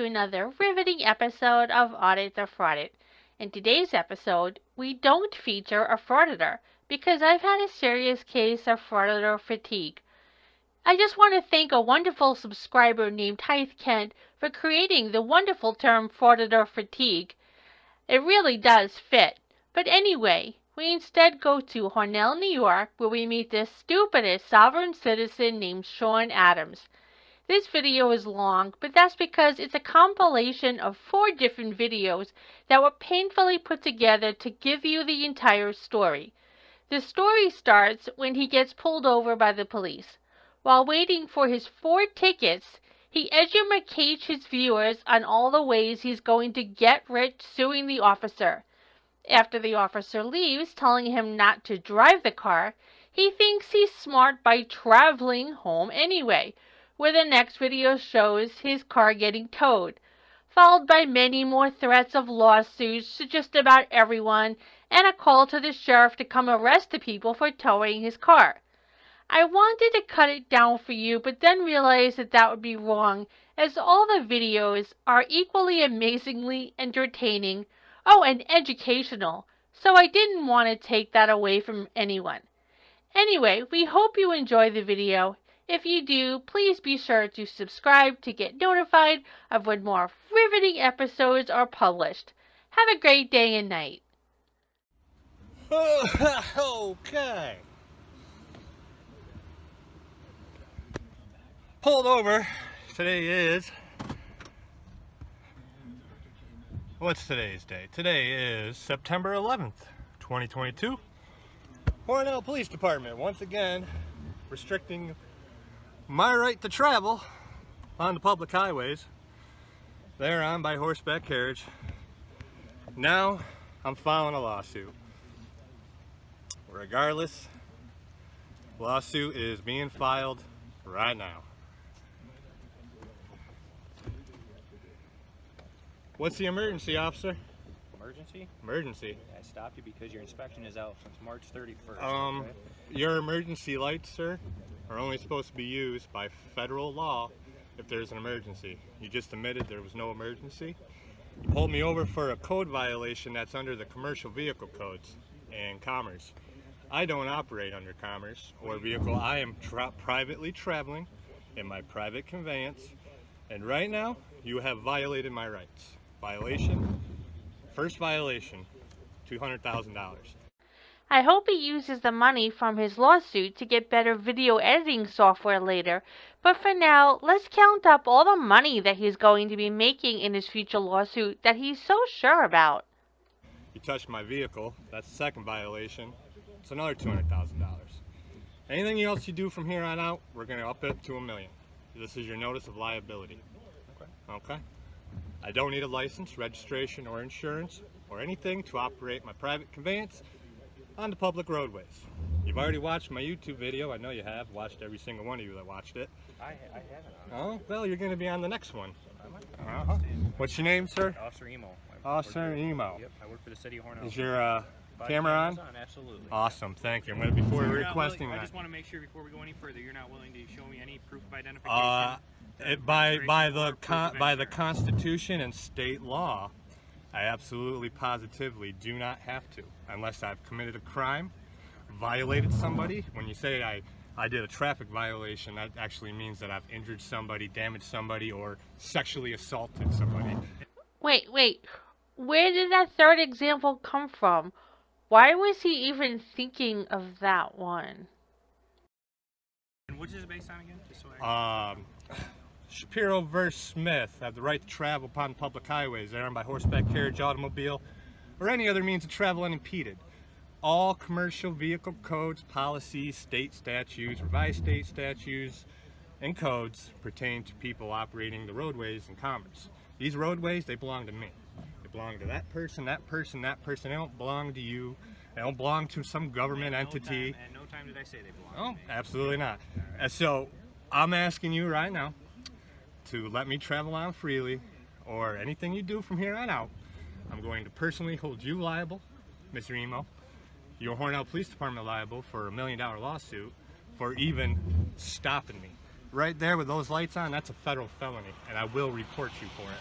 to another riveting episode of Audit or Fraudit. In today's episode, we don't feature a frauditor because I've had a serious case of frauditor fatigue. I just want to thank a wonderful subscriber named Hythe Kent for creating the wonderful term frauditor fatigue. It really does fit. But anyway, we instead go to Hornell, New York, where we meet the stupidest sovereign citizen named Sean Adams. This video is long, but that's because it's a compilation of 4 different videos that were painfully put together to give you the entire story. The story starts when he gets pulled over by the police. While waiting for his 4 tickets, he educates his viewers on all the ways he's going to get rich suing the officer. After the officer leaves, telling him not to drive the car, he thinks he's smart by traveling home anyway, where the next video shows his car getting towed, followed by many more threats of lawsuits to just about everyone and a call to the sheriff to come arrest the people for towing his car. I wanted to cut it down for you, but then realized that would be wrong, as all the videos are equally amazingly entertaining, and educational, so I didn't want to take that away from anyone. Anyway, we hope you enjoy the video. If you do, please be sure to subscribe to get notified of when more riveting episodes are published. Have a great day and night. Okay. Pulled over. Today is... What's today's date? Today is September 11th, 2022. Hornell Police Department, once again, restricting my right to travel on the public highways. There on by horseback carriage. Now I'm filing a lawsuit. Regardless, lawsuit is being filed right now. What's the emergency, officer? Emergency? Emergency. I stopped you because your inspection is out since March 31st. Okay? Your emergency lights, sir, are only supposed to be used by federal law if there's an emergency. You just admitted there was no emergency. You pulled me over for a code violation that's under the commercial vehicle codes and commerce. I don't operate under commerce or vehicle. I am privately traveling in my private conveyance, and right now you have violated my rights. Violation, first violation, $200,000. I hope he uses the money from his lawsuit to get better video editing software later, but for now, let's count up all the money that he's going to be making in his future lawsuit that he's so sure about. You touched my vehicle, that's the second violation. It's another $200,000. Anything else you do from here on out, we're going to up it to $1 million. This is your notice of liability. Okay? I don't need a license, registration, or insurance, or anything to operate my private conveyance on the public roadways. You've already watched my YouTube video. I know you have. Watched every single one of you that watched it. I haven't. Oh, well, you're going to be on the next one. I might. What's your name, sir? Officer Emo. Officer Emo. Yep, I work for the city of Hornell. Is your camera on? Absolutely. Awesome, thank you. I'm going to before requesting that. I just want to make sure before we go any further, you're not willing to show me any proof of identification. By the Constitution and state law, I absolutely positively do not have to, unless I've committed a crime, violated somebody. When you say I did a traffic violation, that actually means that I've injured somebody, damaged somebody, or sexually assaulted somebody. Wait, where did that third example come from? Why was he even thinking of that one? And which is it based on again? Just so Shapiro versus Smith have the right to travel upon public highways thereon by horseback carriage, automobile, or any other means of travel unimpeded. All commercial vehicle codes, policies, state statutes, revised state statutes, and codes pertain to people operating the roadways in commerce. These roadways, they belong to me. They belong to that person, that person, that person. They don't belong to you. They don't belong to some government entity. And no time did I say they belong to me. Absolutely not. And so I'm asking you right now to let me travel on freely, or anything you do from here on out. I'm going to personally hold you liable, Mr. Emo, your Hornell Police Department liable for $1 million lawsuit for even stopping me. right there with those lights on, that's a federal felony, and I will report you for it.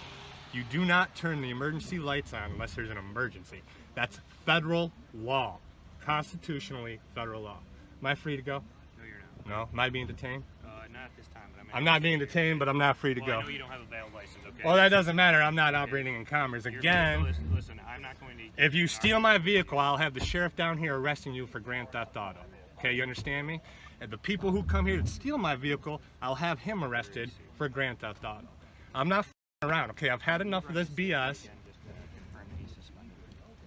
You do not turn the emergency lights on unless there's an emergency. That's federal law. Constitutionally federal law. Am I free to go? No, you're not. No? Am I being detained? Not at this time. But I'm not being detained, but I'm not free to well, go. I know you don't have a valid license, okay? Well, that doesn't matter. I'm not operating in commerce. Again, Listen, I'm not going to... if you steal my vehicle, I'll have the sheriff down here arresting you for grand theft auto. Okay, you understand me? And the people who come here to steal my vehicle, I'll have him arrested for grand theft auto. I'm not f***ing around, okay? I've had enough of this BS.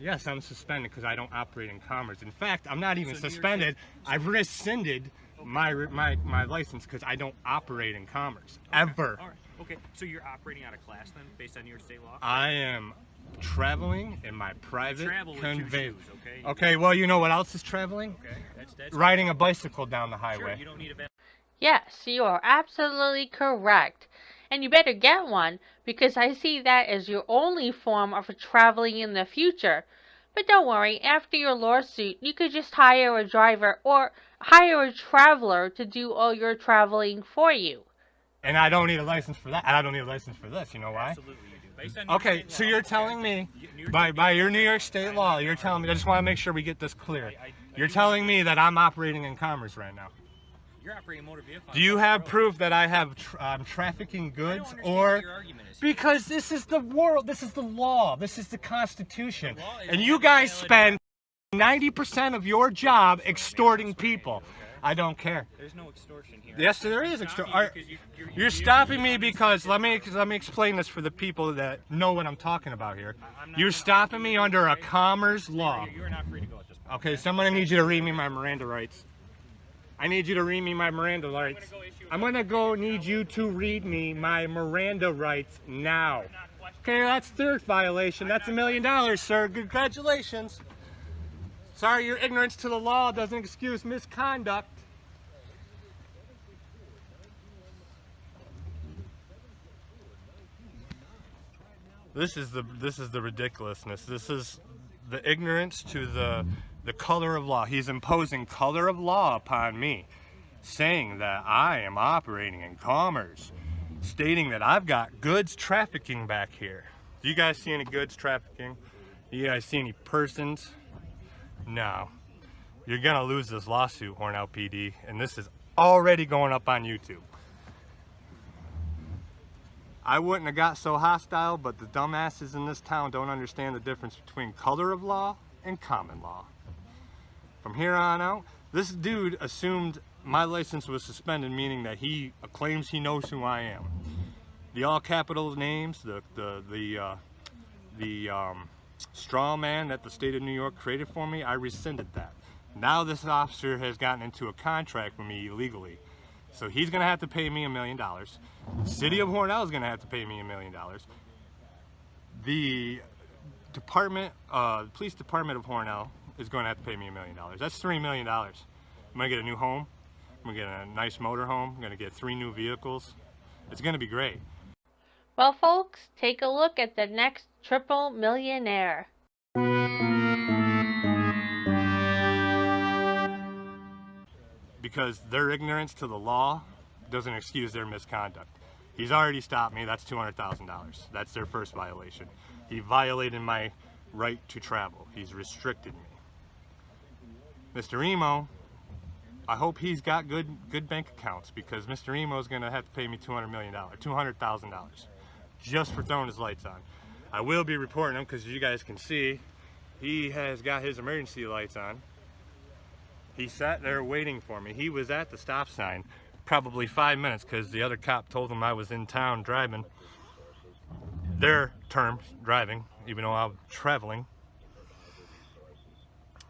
Yes, I'm suspended because I don't operate in commerce. In fact, I'm not even suspended. I've rescinded my license because I don't operate in commerce, ever. All right. Okay, so you're operating out of class then, based on New York state law? I am traveling in my private conveyance. Okay? Okay, well, you know what else is traveling? Okay, that's Riding a bicycle down the highway. Sure, you don't need a valid... Yes, you are absolutely correct. And you better get one, because I see that as your only form of traveling in the future. But don't worry, after your lawsuit, you could just hire a driver or hire a traveler to do all your traveling for you. And I don't need a license for that. And I don't need a license for this. You know why? Absolutely you do. Based on New York Okay, state so law, you're telling me, by your New York state law, you're telling me, I just want to make sure we get this clear. You're telling me that I'm operating in commerce right now. You're operating a motor vehicle. Do you have proof that I have trafficking goods, or because this is the world, this is the law, this is the Constitution, and you guys spend 90% of your job extorting people? I don't care. There's no extortion here. Yes, there is extortion. You're stopping me because let me explain this for the people that know what I'm talking about here. You're stopping me under a commerce law. You're not free to go at this point. Okay, someone needs you to read me my Miranda rights. I need you to read me my Miranda rights. I'm gonna go need you to read me my Miranda rights now. Okay, that's third violation. That's $1 million, sir. Congratulations. Sorry, your ignorance to the law doesn't excuse misconduct. This is the ridiculousness. This is the ignorance to the color of law. He's imposing color of law upon me, saying that I am operating in commerce, stating that I've got goods trafficking back here. Do you guys see any goods trafficking? Do you guys see any persons? No. You're gonna lose this lawsuit, Hornell PD, and this is already going up on YouTube. I wouldn't have got so hostile, but the dumbasses in this town don't understand the difference between color of law and common law. From here on out, this dude assumed my license was suspended, meaning that he claims he knows who I am. The all capital names, the straw man that the state of New York created for me, I rescinded that. Now this officer has gotten into a contract with me illegally. So he's gonna have to pay me $1 million. The city of Hornell is gonna have to pay me $1 million. The police department of Hornell is going to have to pay me $1 million. That's $3 million. I'm gonna get a new home. I'm gonna get a nice motor home. I'm gonna get 3 new vehicles. It's gonna be great. Well, folks, take a look at the next triple millionaire. Because their ignorance to the law doesn't excuse their misconduct. He's already stopped me. That's $200,000. That's their first violation. He violated my right to travel. He's restricted me. Mr. Emo, I hope he's got good bank accounts, because Mr. Emo is going to have to pay me $200,000 just for throwing his lights on. I will be reporting him because, you guys can see, he has got his emergency lights on. He sat there waiting for me. He was at the stop sign probably 5 minutes because the other cop told him I was in town driving. Their terms, driving, even though I'm traveling.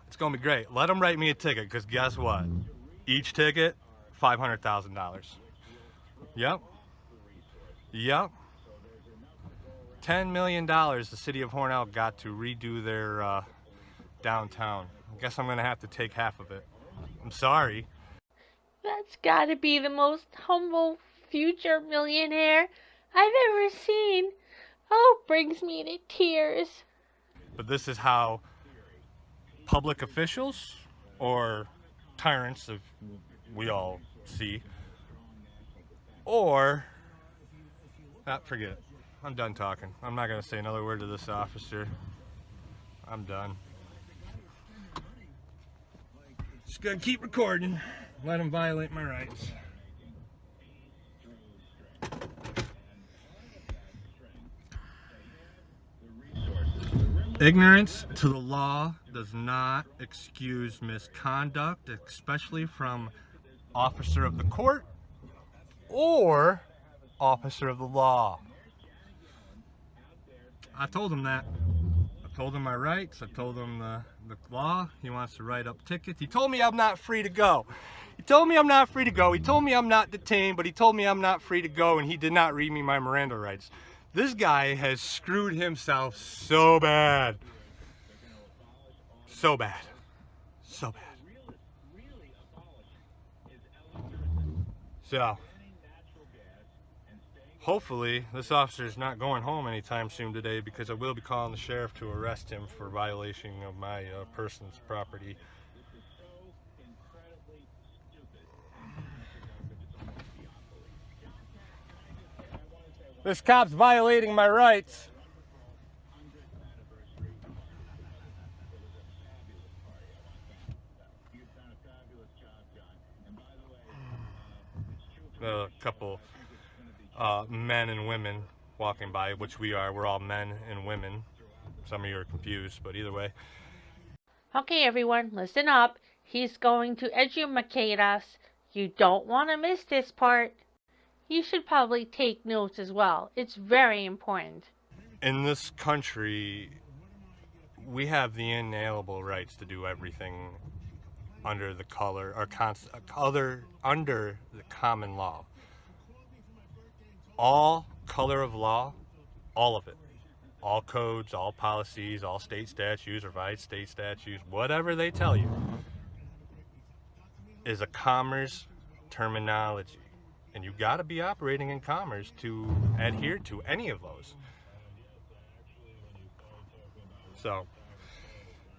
It's gonna be great. Let them write me a ticket, because guess what? Each ticket, $500,000. Yep. Yep. $10 million the city of Hornell got to redo their downtown. I guess I'm gonna have to take half of it. I'm sorry. That's gotta be the most humble future millionaire I've ever seen. Oh, brings me to tears. But this is how public officials, or tyrants, if we all see, or, forget it. I'm done talking. I'm not going to say another word to this officer. I'm done. Just going to keep recording. Let him violate my rights. Ignorance to the law does not excuse misconduct, especially from officer of the court or officer of the law. I told him that. I told him my rights. I told him the law. He wants to write up tickets. He told me I'm not free to go. He told me I'm not free to go. He told me I'm not detained, but he told me I'm not free to go, and he did not read me my Miranda rights. This guy has screwed himself so bad. So bad. So bad. So, hopefully this officer is not going home anytime soon today, because I will be calling the sheriff to arrest him for violation of my person's property. This cop's violating my rights. A couple men and women walking by, which we are. We're all men and women. Some of you are confused, but either way. Okay, everyone, listen up. He's going to educate us. You don't want to miss this part. You should probably take notes as well. It's very important. In this country, we have the inalienable rights to do everything under the color or under the common law. All color of law, all of it. All codes, all policies, all state statutes, revised state statutes, whatever they tell you, is a commerce terminology. And you've got to be operating in commerce to adhere to any of those. So,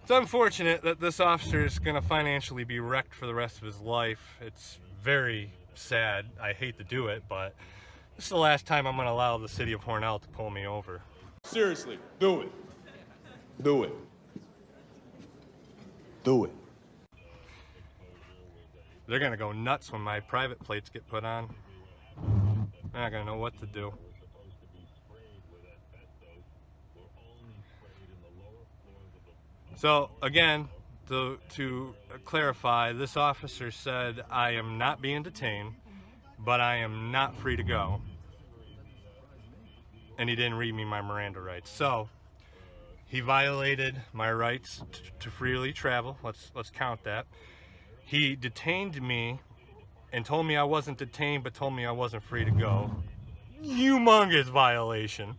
it's unfortunate that this officer is going to financially be wrecked for the rest of his life. It's very sad. I hate to do it, but this is the last time I'm going to allow the city of Hornell to pull me over. Seriously, do it. Do it. Do it. They're going to go nuts when my private plates get put on. They're not going to know what to do. So, again, to clarify, this officer said I am not being detained, but I am not free to go. And he didn't read me my Miranda rights. So, he violated my rights to freely travel. Let's count that. He detained me and told me I wasn't detained, but told me I wasn't free to go. Humongous violation.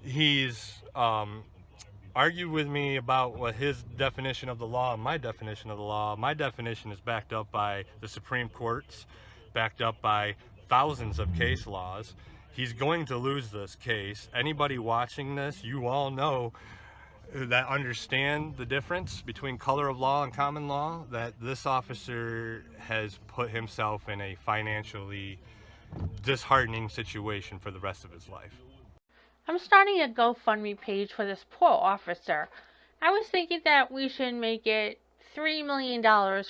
He's argued with me about what his definition of the law and my definition of the law. My definition is backed up by the Supreme Courts, backed up by thousands of case laws. He's going to lose this case. Anybody watching this, you all know that understand the difference between color of law and common law, that this officer has put himself in a financially disheartening situation for the rest of his life. I'm starting a GoFundMe page for this poor officer. I was thinking that we should make it $3 million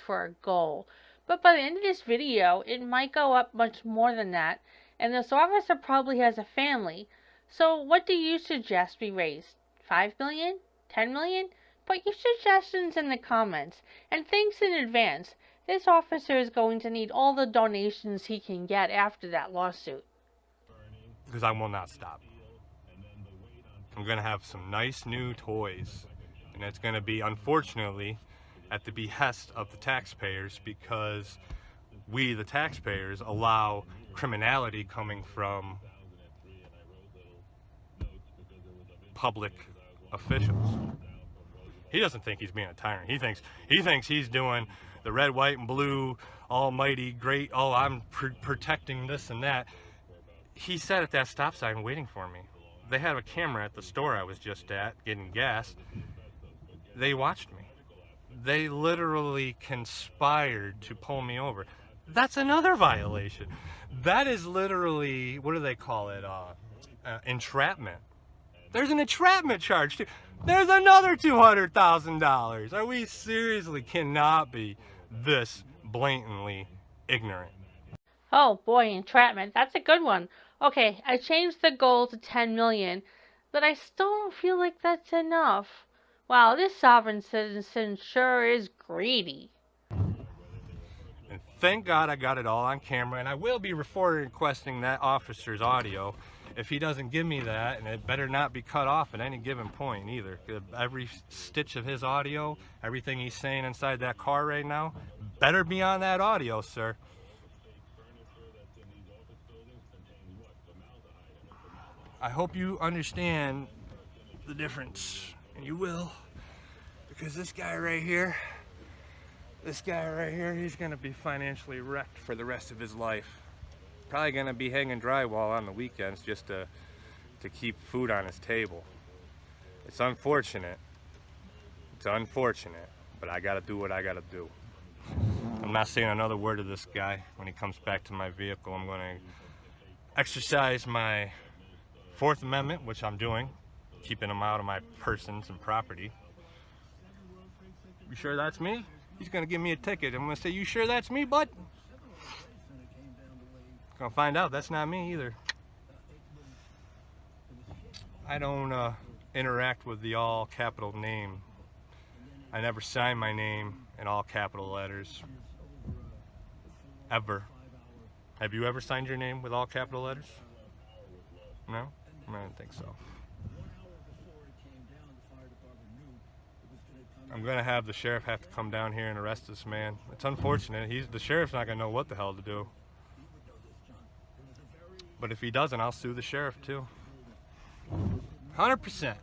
for a goal, but by the end of this video, it might go up much more than that, and this officer probably has a family. So what do you suggest we raise? 5 million? 10 million? Put your suggestions in the comments, and thanks in advance. This officer is going to need all the donations he can get after that lawsuit. Because I will not stop. I'm going to have some nice new toys, and it's going to be, unfortunately, at the behest of the taxpayers, because we, the taxpayers, allow criminality coming from public officials. He doesn't think he's being a tyrant. He thinks he's doing the red, white, and blue, almighty, great, oh, I'm protecting this and that. He sat at that stop sign waiting for me. They had a camera at the store I was just at, getting gas. They watched me. They literally conspired to pull me over. That's another violation. That is literally, what do they call it? Entrapment. There's an entrapment charge too. There's another $200,000. Are we seriously cannot be this blatantly ignorant? Oh boy, entrapment. That's a good one. Okay, I changed the goal to 10 million, but I still don't feel like that's enough. Wow, this sovereign citizen sure is greedy. And thank God I got it all on camera, and I will be requesting that officer's audio. If he doesn't give me that, and it better not be cut off at any given point either. Every stitch of his audio, everything he's saying inside that car right now, better be on that audio, sir. I hope you understand the difference, and you will, because this guy right here, he's gonna be financially wrecked for the rest of his life. Probably gonna be hanging drywall on the weekends just to keep food on his table. It's unfortunate. It's unfortunate, but I gotta do what I gotta do. I'm not saying another word to this guy. When he comes back to my vehicle, I'm gonna exercise my Fourth Amendment, which I'm doing, keeping him out of my persons and property. You sure that's me? He's gonna give me a ticket. I'm gonna say, you sure that's me, bud? Gonna find out that's not me either. I don't interact with the all capital name. I never sign my name in all capital letters. Ever. Have you ever signed your name with all capital letters? No? I don't think so. I'm gonna have the sheriff have to come down here and arrest this man. It's unfortunate. The sheriff's not gonna know what the hell to do. But if he doesn't, I'll sue the sheriff too. 100%.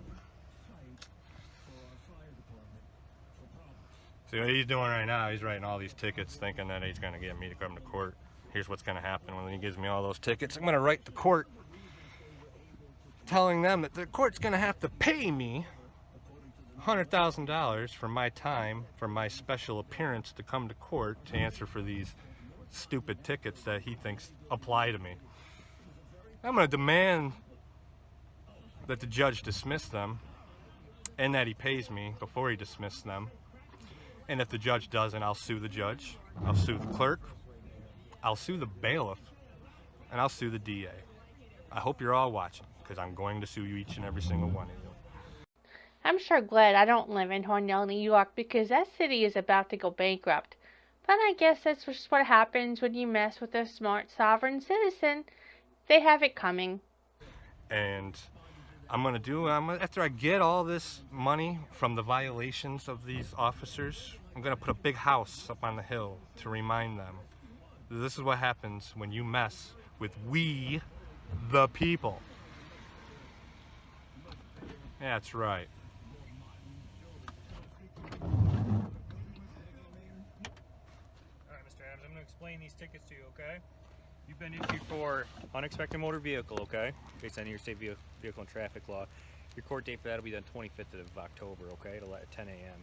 See what he's doing right now? He's writing all these tickets thinking that he's gonna get me to come to court. Here's what's gonna happen when he gives me all those tickets. I'm gonna write the court telling them that the court's gonna have to pay me $100,000 for my time, for my special appearance to come to court to answer for these stupid tickets that he thinks apply to me. I'm going to demand that the judge dismiss them and that he pays me before he dismisses them. And if the judge doesn't, I'll sue the judge, I'll sue the clerk, I'll sue the bailiff, and I'll sue the DA. I hope you're all watching, because I'm going to sue you, each and every single one of you. I'm sure glad I don't live in Hornell, New York, because that city is about to go bankrupt. But I guess that's just what happens when you mess with a smart sovereign citizen. They have it coming. And after I get all this money from the violations of these officers, I'm going to put a big house up on the hill to remind them that this is what happens when you mess with we, the people. Yeah, that's right. Alright, Mr. Adams, I'm going to explain these tickets to you, okay? You've been issued for unexpected motor vehicle, okay? Based on your state vehicle and traffic law. Your court date for that will be the 25th of October, okay? At 10 a.m.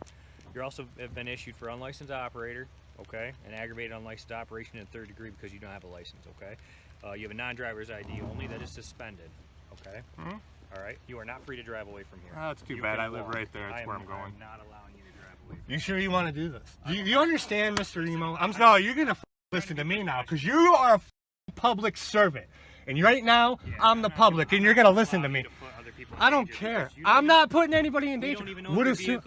You're also have been issued for unlicensed operator, okay? An aggravated unlicensed operation in third degree because you don't have a license, okay? You have a non-driver's ID only that is suspended, okay? Mm-hmm. All right? You are not free to drive away from here. Oh, that's too bad. I live right there. That's where I'm going. I'm not allowing you to drive away from You sure you want to do this? You understand, Mr. Emo? No, you're going to listen to me now, because you are a public servant. And right now, I'm the public, and you're going to listen to me. I don't care. I'm not putting anybody in danger.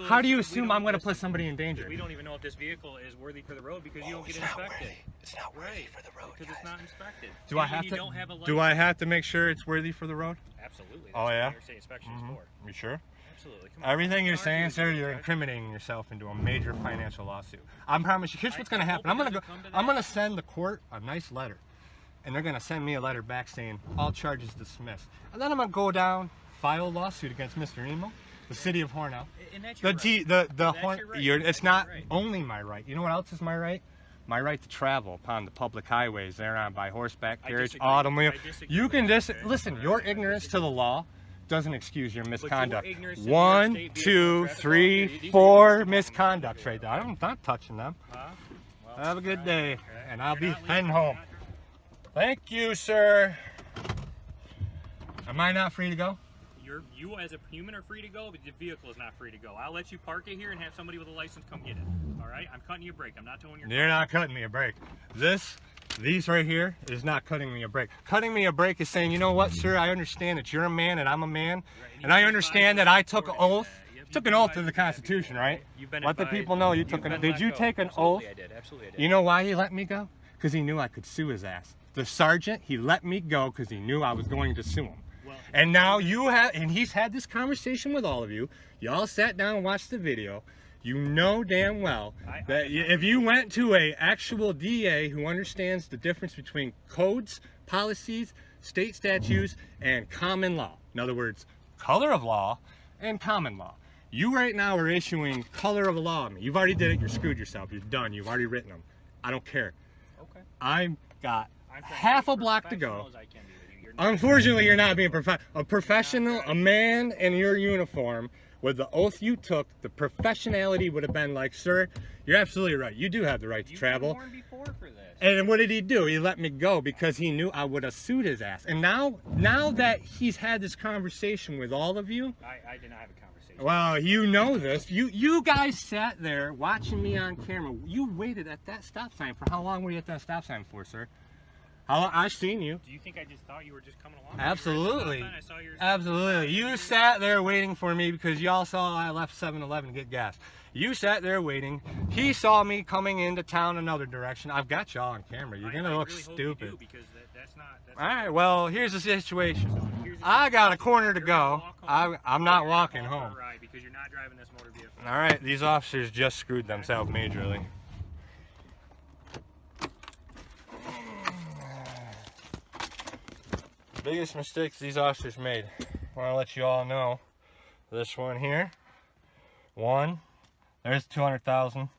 How do you assume I'm going to put somebody in danger? We don't even know if this vehicle is worthy for the road because you don't get inspected. It's not worthy for the road, because it's not inspected. Do I have to make sure it's worthy for the road? Absolutely. Oh, yeah? That's what your state inspection is for. You sure? Absolutely. Come on. Everything you're saying, sir, you're incriminating yourself into a major financial lawsuit. I promise you. Here's what's going to happen. I'm going to send the court a nice letter, and they're going to send me a letter back saying all charges dismissed. And then I'm going to go down, file a lawsuit against Mr. Emo, the city of Hornell. And that's your right. It's not only my right. You know what else is my right? My right to travel upon the public highways thereon by horseback, carriage, automobile. You can listen. Your ignorance to the law doesn't excuse your misconduct. 1, 2, 3, 4 misconducts right there. I'm not touching them. Have a good day, and I'll be You're not heading leaving, home. you're not driving. Thank you, sir. Am I not free to go? You as a human are free to go, but the vehicle is not free to go. I'll let you park it here and have somebody with a license come get it. All right? I'm cutting you a break. I'm not towing your car. You're not cutting me a break. These right here is not cutting me a break. Cutting me a break is saying, you know what, sir, I understand that you're a man and I'm a man, and I understand that I took an oath. Took an oath to the Constitution, right? Let the people know you took an. Did you take an oath? I did. Absolutely, I did. You know why he let me go? Because he knew I could sue his ass. The sergeant, he let me go because he knew I was going to sue him. And now and he's had this conversation with all of you. Y'all sat down and watched the video. You know damn well that if you went to a actual DA who understands the difference between codes, policies, state statutes, and common law. In other words, color of law and common law. You right now are issuing color of law on me. You've already did it. You're screwed yourself. You're done. You've already written them. I don't care. Okay. I'm half a block to go. As I can be with you. Unfortunately, you're not being a professional, a man in your uniform with the oath you took. The professionality would have been like, sir, you're absolutely right. You do have the right to travel. You were born before for this. And what did he do? He let me go because he knew I would have sued his ass. And now that he's had this conversation with all of you, I did not have a conversation. well, you know this. You guys sat there watching me on camera. You waited at that stop sign for how long were you at that stop sign for, sir? How long? I've seen you. Do you think I just thought you were just coming along? Absolutely. I saw your Absolutely. You sat there waiting for me because y'all saw I left 7-Eleven to get gas. You sat there waiting. He saw me coming into town another direction. I've got y'all on camera. You're going to look really stupid. Hope you do, because that's not All right, well, here's the situation. here's the I got a corner to You're gonna go. walk home. I'm not You're walking gonna walk home. for a ride because you're not driving this motor vehicle. All right, these officers just screwed themselves majorly. Biggest mistakes these officers made. I want to let you all know. This one here. 1, there's 200,000.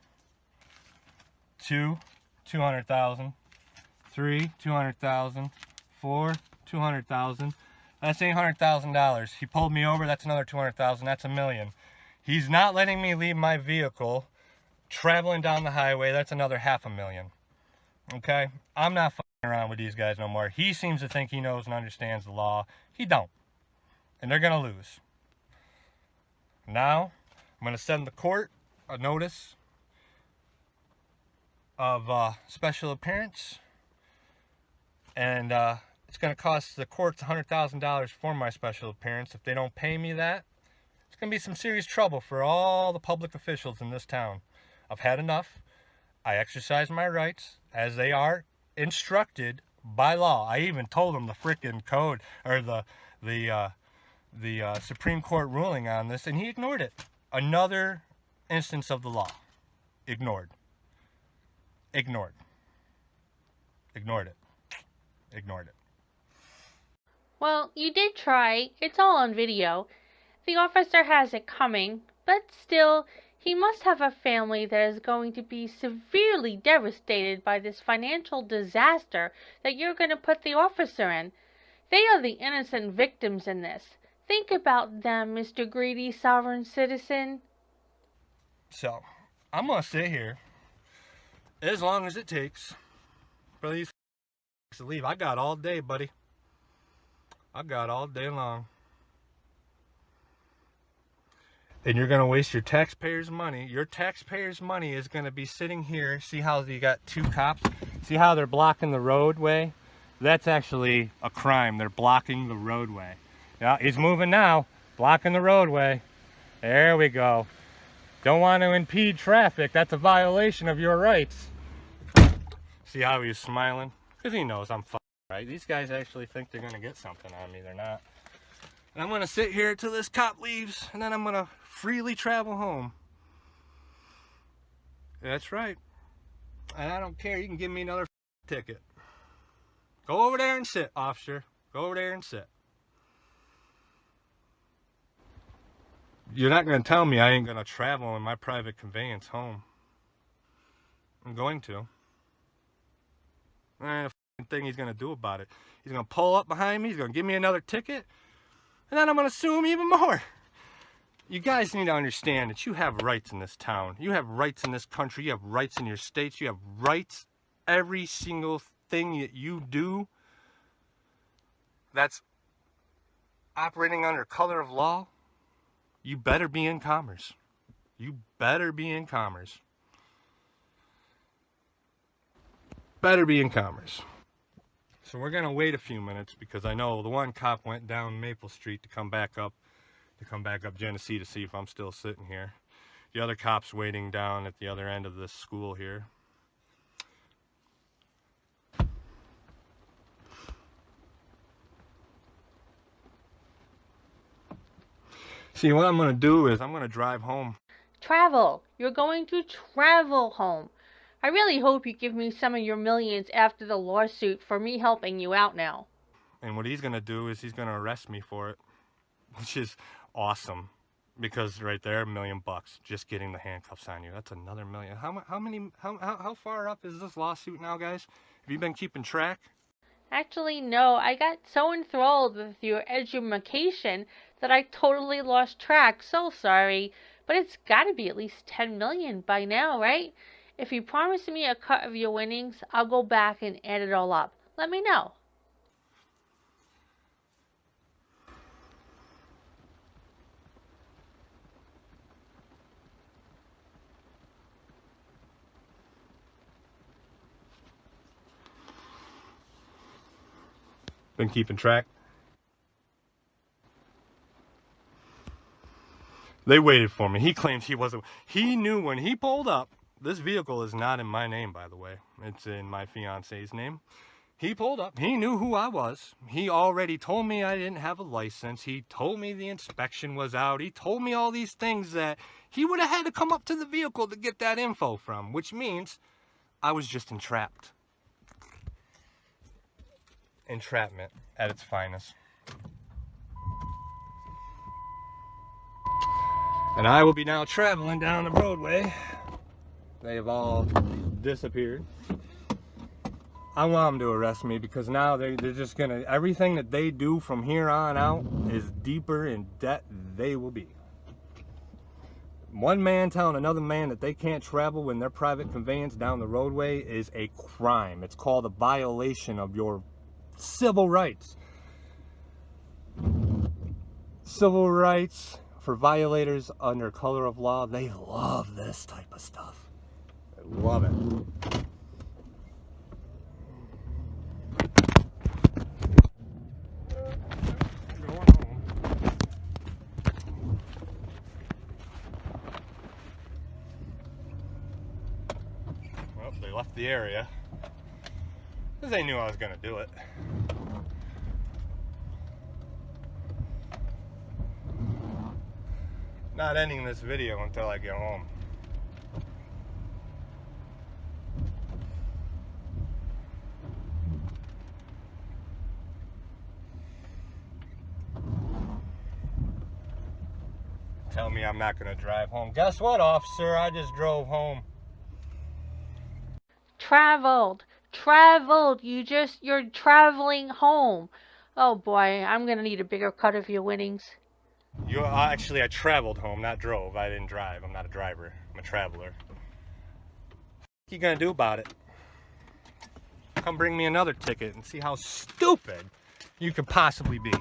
2, 200,000. 3, 200,000. 4, 200,000. That's $800,000. He pulled me over. That's another 200,000. That's $1 million. He's not letting me leave my vehicle. Traveling down the highway. That's another $500,000. Okay, I'm not fucking around with these guys no more. He seems to think he knows and understands the law. He don't, and they're gonna lose. Now, I'm gonna send the court a notice of special appearance, and it's gonna cost the courts $100,000 for my special appearance. If they don't pay me that, it's gonna be some serious trouble for all the public officials in this town. I've had enough. I exercise my rights as they are instructed by law. I even told them the frickin' code or the Supreme Court ruling on this, and he ignored it. Another instance of the law. Ignored. Ignored. Ignored it. Ignored it. Well, you did try. It's all on video. The officer has it coming, but still, he must have a family that is going to be severely devastated by this financial disaster that you're going to put the officer in. They are the innocent victims in this. Think about them, Mr. Greedy Sovereign Citizen. So, I'm going to sit here as long as it takes for these to leave. I got all day, buddy. I got all day long. And you're going to waste your taxpayers' money. Your taxpayers' money is going to be sitting here. See how you got 2 cops? See how they're blocking the roadway? That's actually a crime. They're blocking the roadway. Yeah, he's moving now. Blocking the roadway. There we go. Don't want to impede traffic. That's a violation of your rights. See how he's smiling? Because he knows I'm fucking right. These guys actually think they're going to get something on me. They're not. And I'm going to sit here till this cop leaves, and then I'm going to freely travel home. That's right. And I don't care. You can give me another ticket. Go over there and sit, officer. Go over there and sit. You're not going to tell me I ain't going to travel in my private conveyance home. I'm going to. And the thing he's going to do about it. He's going to pull up behind me. He's going to give me another ticket. And then I'm going to sue him even more. You guys need to understand that you have rights in this town. You have rights in this country. You have rights in your states. You have rights. Every single thing that you do that's operating under color of law, you better be in commerce. You better be in commerce. Better be in commerce. So we're gonna wait a few minutes because I know the one cop went down Maple Street to come back up Genesee to see if I'm still sitting here. The other cop's waiting down at the other end of this school here. See, what I'm gonna do is I'm gonna drive home. Travel. You're going to travel home. I really hope you give me some of your millions after the lawsuit for me helping you out now. And what he's gonna do is he's gonna arrest me for it, which is awesome. Because right there, $1 million just getting the handcuffs on you. That's another million. How far up is this lawsuit now, guys? Have you been keeping track? Actually, no. I got so enthralled with your edumacation that I totally lost track. So sorry. But it's got to be at least 10 million by now, right? If you promise me a cut of your winnings, I'll go back and add it all up. Let me know. Been keeping track? They waited for me. He claims he wasn't. He knew when he pulled up. This vehicle is not in my name, by the way. It's in my fiance's name. He pulled up. He knew who I was. He already told me I didn't have a license. He told me the inspection was out. He told me all these things that he would have had to come up to the vehicle to get that info from, which means I was just entrapped. Entrapment at its finest. And I will be now traveling down the roadway. They have all disappeared. I want them to arrest me because now they're just gonna, everything that they do from here on out is deeper in debt they will be. One man telling another man that they can't travel in their private conveyance down the roadway is a crime. It's called a violation of your civil rights. Civil rights for violators under color of law, they love this type of stuff. They love it. Going home. Well, they left the area because they knew I was going to do it. Not ending this video until I get home. Tell me I'm not gonna drive home. Guess what, officer? I just drove home. Traveled. You're traveling home. Oh boy, I'm gonna need a bigger cut of your winnings. Actually, I traveled home, not drove. I didn't drive. I'm not a driver. I'm a traveler. What you gonna do about it? Come bring me another ticket and see how stupid you could possibly be.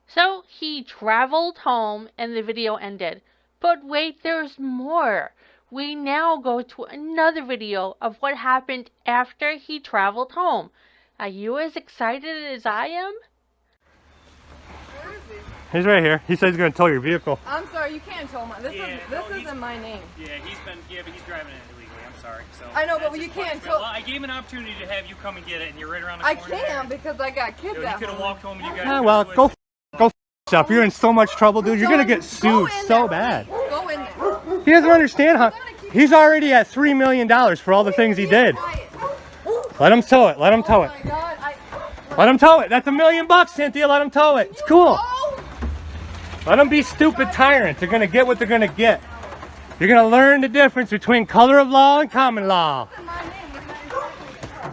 So he traveled home and the video ended. But wait, there's more. We now go to another video of what happened after he traveled home. Are you as excited as I am? Where is he? He's right here. He says he's going to tow your vehicle. I'm sorry, you can't tow my. This isn't my name. Yeah, but he's driving it illegally. I'm sorry. So I know, but that's you his can't punishment. tow. Well, I gave him an opportunity to have you come and get it, and you're right around the I corner. can't because I got kids You at could have home. walked home and you guys. Ah, well, go yourself. You're in so much trouble, dude. You're going to get sued so bad. Go in there. He doesn't understand how. He's already at $3 million for all the things he did. Let him tow it. Let him tow it. Oh my God, Let him tow it. That's $1 million, Cynthia. Let him tow it. It's cool. Let them be stupid tyrants. They're going to get what they're going to get. You're going to learn the difference between color of law and common law.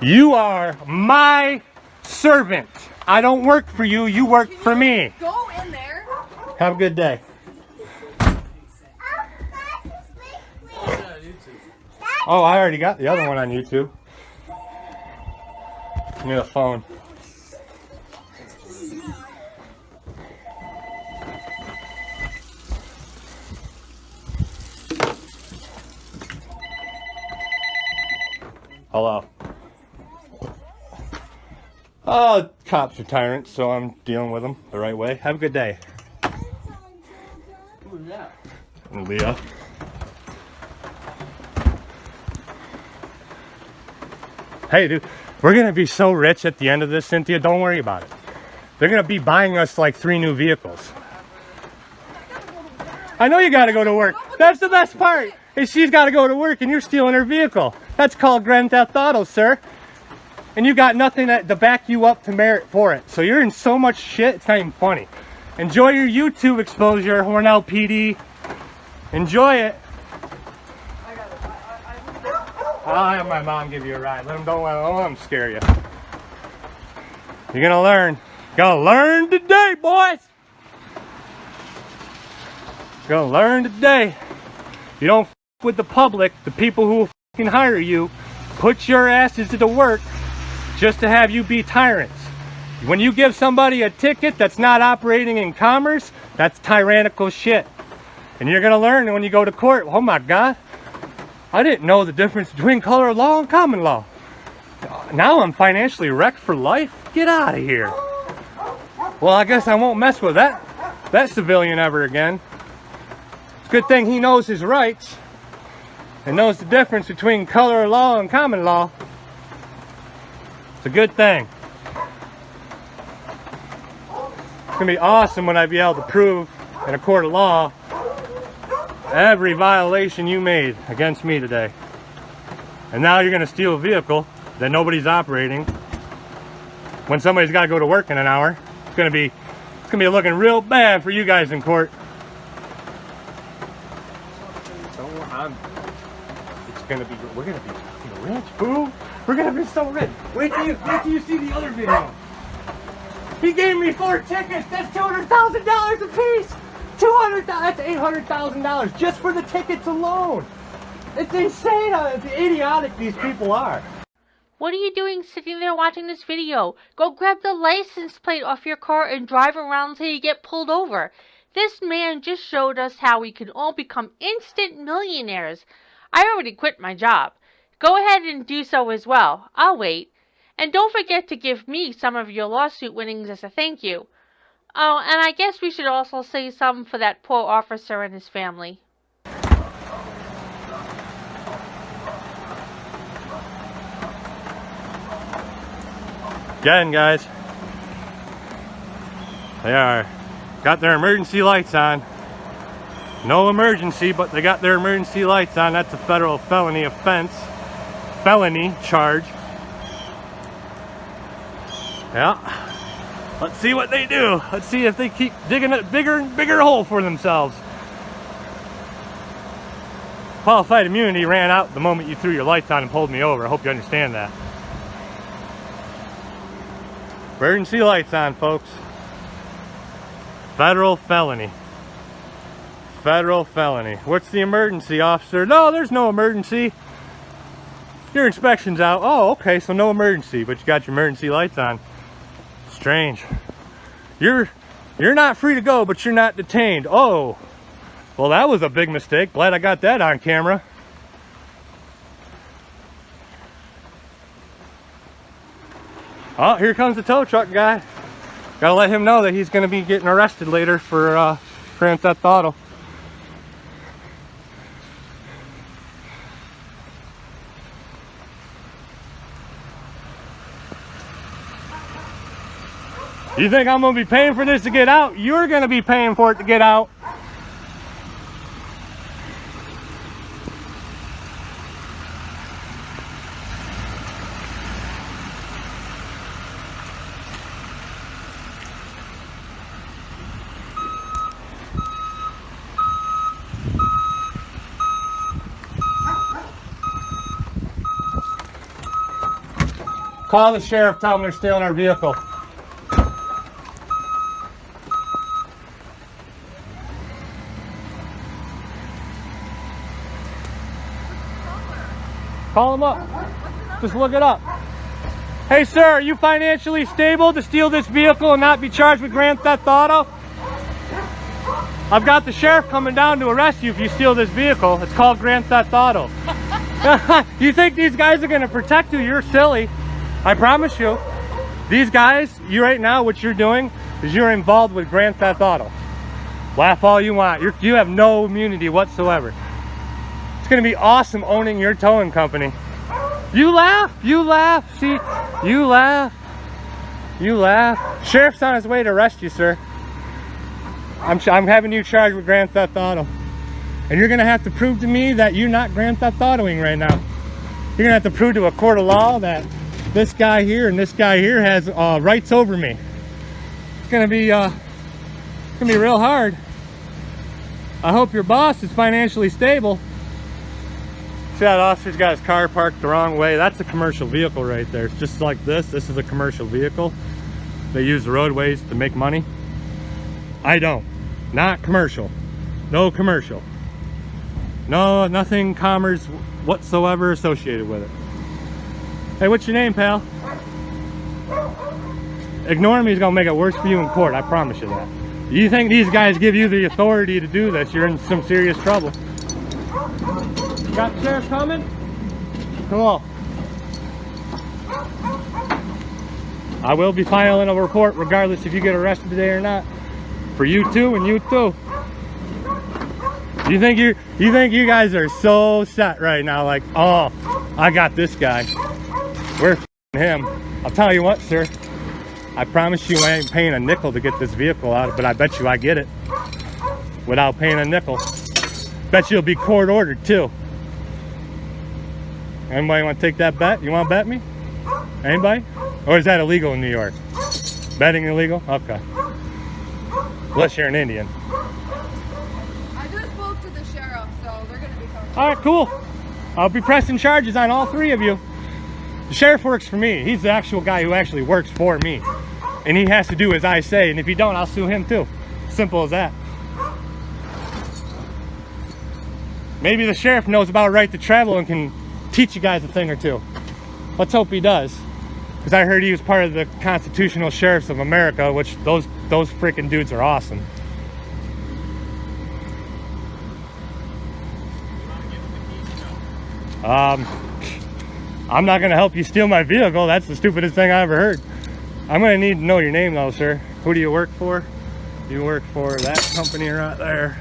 You are my servant. I don't work for you. You work for me. Go in there. Have a good day. Oh, I already got the other one on YouTube. Give me the phone. Hello. Oh, cops are tyrants, so I'm dealing with them the right way. Have a good day. Who's that? Leah. Hey, dude, we're gonna be so rich at the end of this, Cynthia. Don't worry about it. They're gonna be buying us like 3 new vehicles. I know you gotta go to work. That's the best part. Is she's gotta go to work and you're stealing her vehicle. That's called Grand Theft Auto, sir. And you got nothing to back you up to merit for it. So you're in so much shit, it's not even funny. Enjoy your YouTube exposure, Hornell PD. Enjoy it. I'll have my mom give you a ride. Don't let them scare you. You're gonna learn. Gonna learn today, boys. You're gonna learn today. You don't f with the public, the people who will fucking hire you, put your asses to work just to have you be tyrants. When you give somebody a ticket that's not operating in commerce, that's tyrannical shit. And you're gonna learn when you go to court. Oh my God, I didn't know the difference between color of law and common law. Now I'm financially wrecked for life? Get out of here. Well, I guess I won't mess with that civilian ever again. It's a good thing he knows his rights and knows the difference between color of law and common law. It's a good thing. It's gonna be awesome when I be able to prove in a court of law every violation you made against me today. And now you're gonna steal a vehicle that nobody's operating when somebody's gotta go to work in an hour. It's gonna be looking real bad for you guys in court. We're gonna be fucking rich, boo. We're gonna be so rich. Wait till you see the other video. He gave me 4 tickets. That's $200,000 a piece. That's $800,000 just for the tickets alone. It's insane how idiotic these people are. What are you doing sitting there watching this video? Go grab the license plate off your car and drive around until you get pulled over. This man just showed us how we can all become instant millionaires. I already quit my job. Go ahead and do so as well. I'll wait. And don't forget to give me some of your lawsuit winnings as a thank you. Oh, and I guess we should also say something for that poor officer and his family. Again, guys, they got their emergency lights on. No emergency, but they got their emergency lights on. That's a federal felony offense. Felony charge. Yeah. Let's see what they do. Let's see if they keep digging a bigger and bigger hole for themselves. Qualified immunity ran out the moment you threw your lights on and pulled me over. I hope you understand that. Emergency lights on, folks. Federal felony. Federal felony. What's the emergency, officer? No, there's no emergency. Your inspection's out. Oh, okay, so no emergency, but you got your emergency lights on. Strange. You're not free to go, but you're not detained. Oh, well, that was a big mistake. Glad I got that on camera. Oh, here comes the tow truck guy. Gotta let him know that he's gonna be getting arrested later for Grand Theft Auto. You think I'm gonna be paying for this to get out? You're gonna be paying for it to get out. Call the sheriff, tell them they're stealing our vehicle. Call him up. Just look it up. Hey sir, are you financially stable to steal this vehicle and not be charged with Grand Theft Auto? I've got the sheriff coming down to arrest you if you steal this vehicle. It's called Grand Theft Auto. You think these guys are going to protect you? You're silly. I promise you. These guys, you right now, what you're doing is you're involved with Grand Theft Auto. Laugh all you want. You have no immunity whatsoever. It's going to be awesome owning your towing company. You laugh. See, you laugh. Sheriff's on his way to arrest you, sir. I'm having you charged with Grand Theft Auto. And you're going to have to prove to me that you're not Grand Theft Autoing right now. You're going to have to prove to a court of law that this guy here and this guy here has rights over me. It's going to be real hard. I hope your boss is financially stable. See, that officer's got his car parked the wrong way. That's a commercial vehicle right there. It's just like this. This is a commercial vehicle. They use the roadways to make money. I don't. Not commercial. No commercial. No, nothing commerce whatsoever associated with it. Hey, what's your name, pal? Ignoring me is gonna make it worse for you in court, I promise you that. You think these guys give you the authority to do this, you're in some serious trouble. Got the sheriff coming? Come on. I will be filing a report regardless if you get arrested today or not. For you too and you too. You think you guys are so set right now, like, oh, I got this guy. We're f***ing him. I'll tell you what, sir. I promise you I ain't paying a nickel to get this vehicle out, but I bet you I get it without paying a nickel. Bet you'll be court ordered too. Anybody want to take that bet? You want to bet me? Anybody? Or is that illegal in New York? Betting illegal? Okay. Unless you're an Indian. I just spoke to the sheriff, so they're going to be coming. All right, cool. I'll be pressing charges on all three of you. The sheriff works for me. He's the actual guy who actually works for me. And he has to do as I say, and if he don't, I'll sue him too. Simple as that. Maybe the sheriff knows about right to travel and can teach you guys a thing or two. Let's hope he does. Because I heard he was part of the Constitutional Sheriffs of America, which those freaking dudes are awesome. I'm not going to help you steal my vehicle. That's the stupidest thing I ever heard. I'm going to need to know your name though, sir. Who do you work for? You work for that company right there.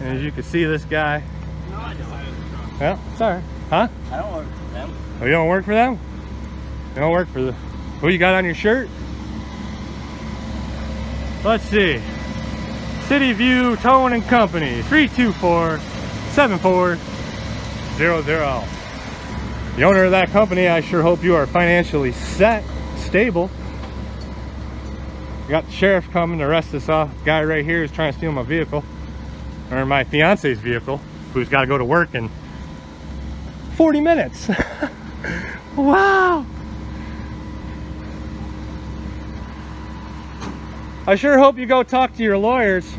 And as you can see, this guy. No, I don't. Well, sorry. Huh? I don't work for them. Oh, you don't work for them? You don't work for the... Who you got on your shirt? Let's see. City View Towing and Company, 324-7400. The owner of that company, I sure hope you are financially stable. We got the sheriff coming to arrest this guy right here who's trying to steal my vehicle. Or my fiance's vehicle, who's got to go to work in 40 minutes. Wow. I sure hope you go talk to your lawyers.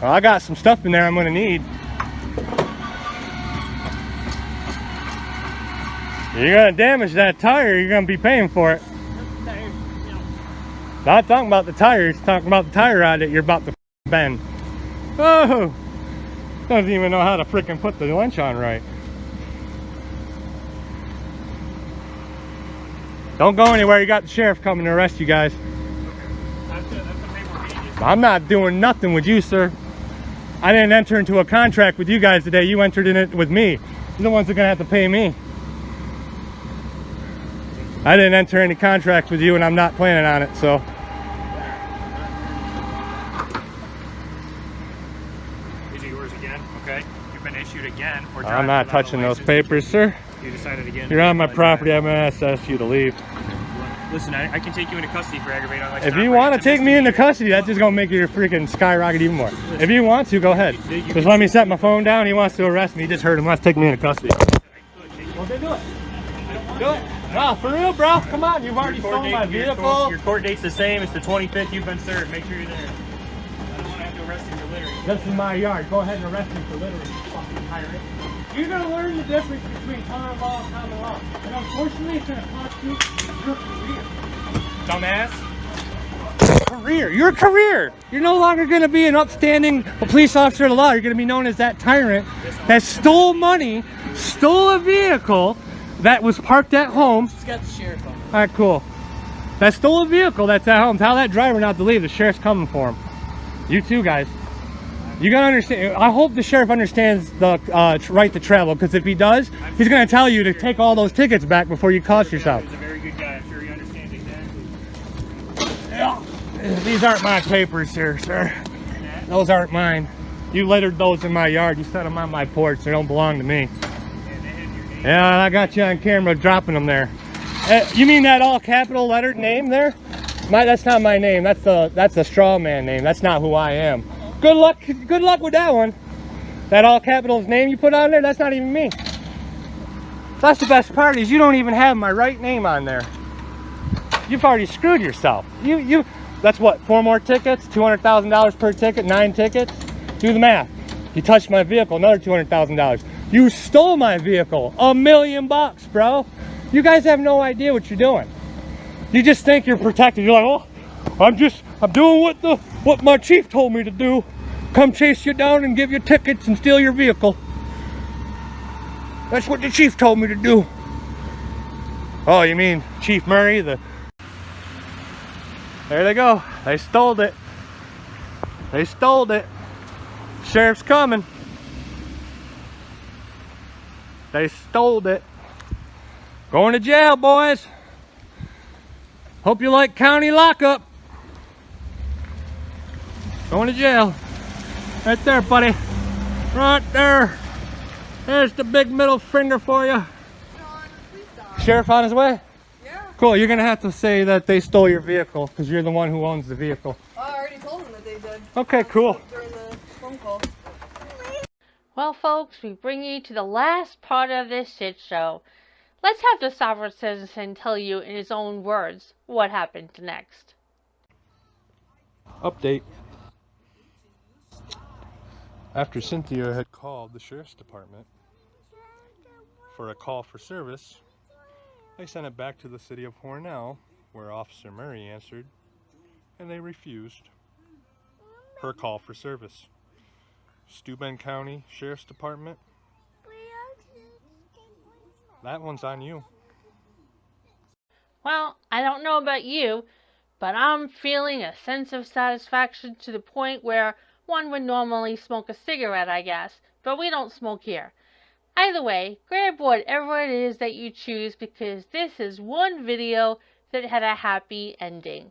Well, I got some stuff in there I'm going to need. You're going to damage that tire, you're going to be paying for it. Not talking about the tires, talking about the tire rod that you're about to bend. Oh! Doesn't even know how to frickin' put the winch on right. Don't go anywhere, you got the sheriff coming to arrest you guys. I'm not doing nothing with you, sir. I didn't enter into a contract with you guys today, you entered in it with me. You're the ones that are gonna have to pay me. I didn't enter any contract with you and I'm not planning on it, so. These are yours again, okay? You've been issued again for I'm not touching those papers, sir. You decided again. You're on my property, I'm gonna ask you to leave. Listen, I can take you into custody for aggravated unlicensed If you want to take me into custody, that's just gonna make your freaking skyrocket even more. If you want to, go ahead. Just let me set my phone down. He wants to arrest me. He just heard him. Let's take me into custody. Well, then do it. Do it. No, for real, bro. Come on, you've already stolen my vehicle. Your court date's the same. It's the 25th. You've been served. Make sure you're there. I don't want to have to arrest you for littering. This is my yard. Go ahead and arrest me for littering, you fucking tyrant. You're gonna learn the difference between common law and common law. And unfortunately, it's gonna cost you your career. Dumbass. Career. Your career. You're no longer gonna be an upstanding police officer of the law. You're gonna be known as that tyrant that stole money, stole a vehicle that was parked at home. Just got the sheriff on. All right, cool. That stole a vehicle that's at home. Tell that driver not to leave. The sheriff's coming for him. You too, guys. You gotta understand. I hope the sheriff understands the right to travel, because if he does, he's gonna tell you to take all those tickets back before you cost yourself. He's a very good guy. I'm sure he understands exactly. Yeah. These aren't my papers here, sir. Those aren't mine. You littered those in my yard. You set them on my porch. They don't belong to me. Yeah, I got you on camera dropping them there. You mean that all capital lettered name there? That's not my name. That's the straw man name. That's not who I am. Good luck with that one. That all capitals name you put on there, that's not even me. That's the best part, is you don't even have my right name on there. You've already screwed yourself. That's what, 4 more tickets, $200,000 per ticket, 9 tickets? Do the math. You touched my vehicle, another $200,000. You stole my vehicle, $1 million, bro. You guys have no idea what you're doing. You just think you're protected. You're like, oh, I'm doing what my chief told me to do. Come chase you down and give you tickets and steal your vehicle. That's what the chief told me to do. Oh, you mean Chief Murray? There they go. They stole it. They stole it. Sheriff's coming. They stole it. Going to jail, boys. Hope you like county lockup. Going to jail. Right there, buddy. Right there. There's the big middle finger for you. Sean, please stop. Sheriff on his way? Yeah. Cool, you're gonna have to say that they stole your vehicle, because you're the one who owns the vehicle. I already told them that they did. Okay, cool. During the phone call. Well, folks, we bring you to the last part of this shit show. Let's have the sovereign citizen tell you in his own words what happened next. Update. After Cynthia had called the sheriff's department for a call for service, they sent it back to the city of Hornell, where Officer Murray answered, and they refused her call for service. Steuben County Sheriff's Department, that one's on you. Well, I don't know about you, but I'm feeling a sense of satisfaction to the point where one would normally smoke a cigarette, I guess, but we don't smoke here. Either way, grab whatever it is that you choose, because this is one video that had a happy ending.